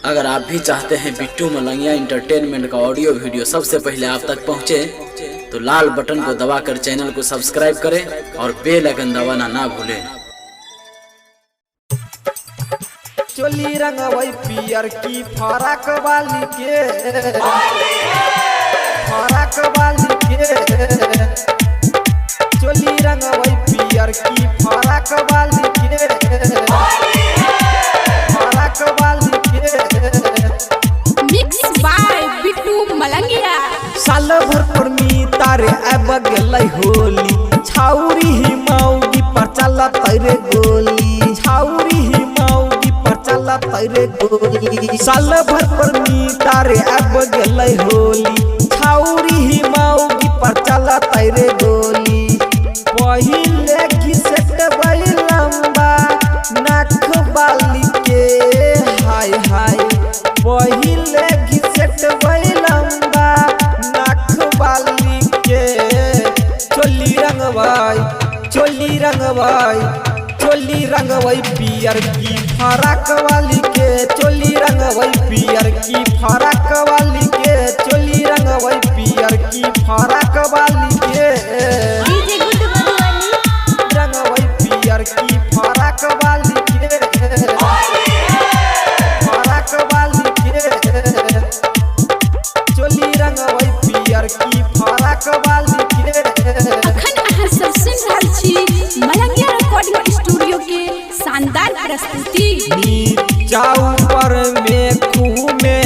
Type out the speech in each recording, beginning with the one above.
अगर आप भी चाहते हैं बिट्टू मलंगिया इंटरटेनमेंट का ऑडियो वीडियो सबसे पहले आप तक पहुंचे, तो लाल बटन को दबाकर चैनल को सब्सक्राइब करें और बेल आइकन दबाना ना भूलें। चोली रंगवई पियर की फराक वाली के, फराक वाली के। चोली रंगवई पियर की फराक वाली के, फराक वाली के। Mix by Bittu Malangiya. साल भर पर मी तारे अब गलै होली, छाउरी ही मौगी पर चला तैरे गोली, छाउरी ही मौगी पर चला तैरे गोली। साल भर पर मी तारे अब गलै होली, छाउरी ही मौगी पर चला तैरे गोली। पहिले घिसट बई लंबा नाक बाली के, हाय हाय। पहिले घिसट बई लंबा नाक बाली के। चोली रंगवाई, चोली रंगवाई, चोली रंगवाई पियर की फराक वाली के। चोली रंगवाई पियर की फराक वाली के। चोली रंगवाई पियर की फराक वाली के। रंगवाई पियर की फराक वाली के, फराक वाली के। चोली रंगवाई पियर की फराक वाली के। अखन अहाँ सब सुन रहल छी मलंगिया रिकॉर्डिंग स्टूडियो के शानदार प्रस्तुति। नीचा ऊपर में खूह में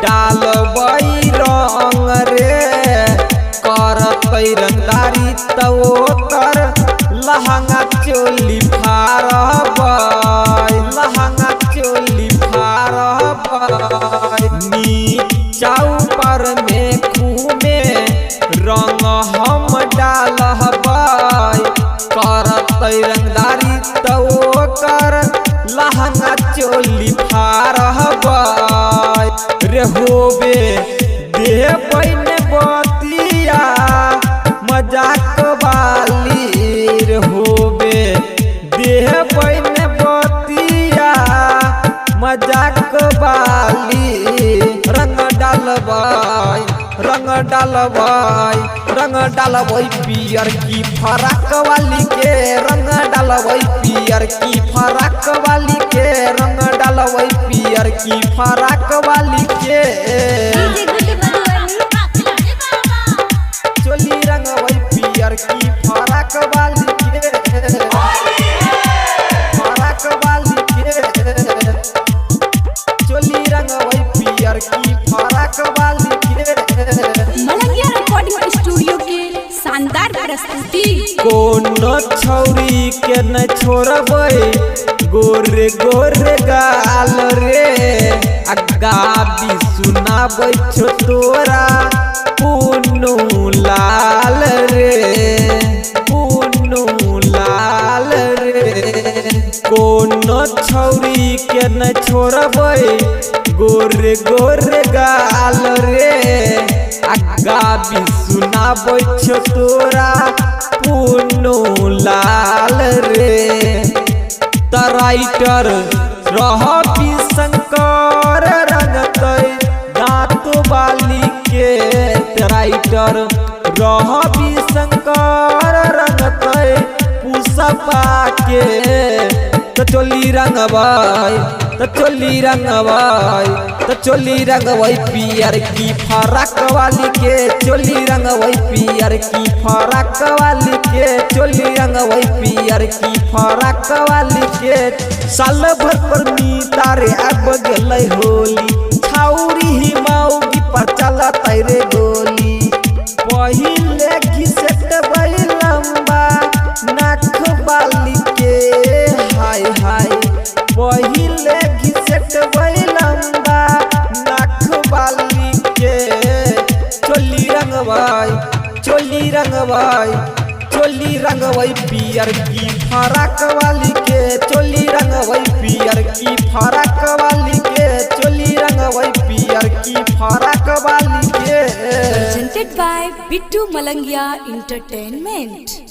डालबई रंग रे, करतै रंगदारी तो कर लहंगा चोली फारबै, लहंगा चोली फारबै। नीचा ऊपर में खूह में रंग हम डालबै, करतै रंगदारी तो कर लहंगा चोली फारबै। रे होबे देबै ने बतिया मजाक वाली, रे होबे देबै ने बतिया मजाक वाली। रंग डालबै, रंग डालबै, रंग डालबै पियर की फराक वाली के। रंग डालबै पियर की फराक वाली के। रंग डालबै पियर की फराक वाली के। चोली रंगबै पियर की फराक वाली के, फराक वाली के। चोली रंगबै पियर की फराक वाली के। मलंगिया रिकॉर्डिंग स्टूडियो के शानदार प्रस्तुति। कोनो छौरी के न छोड़बै, गोरे गोरे गाल रे। अग्गा भी सुनाबै छो तोरा पुन्नू लाल रे, पुन्नू लाल रे। कोनो छौरी के न छोड़बै, गोरे गोरे गाल रे। अग्गा भी सुनाबै छो तोरा पुन्नू लाल रे। तराइटर रह शंकर रंगतै दाँत वाली के। तराइटर रह शंकर रंगतै पुष्पा के। तो चोली रंगबै, तो चोली रंगबै, तो चोली रंगबै पियर की फराक वाली के। चोली रंगबै पियर की फराक वाली के। चोली रंगबै पियर की फराक वाली के। साल भर पर मी तारे अब गलै होली, छाउरी ही मौगी पर चला तैरे गोली। पहिले घिसट बई लंबा नाक बाली के, हाय हाय। पहिले घिसट बई लंबा नाक बाली के। चोली रंगबै, चोली रंगबै, चोली रंगबै पियर की फराक वाली के। चोली रंगबै पियर की फराक वाली के। चोली रंगबै पियर की फराक वाली के। Presented by Bittu Malangiya entertainment.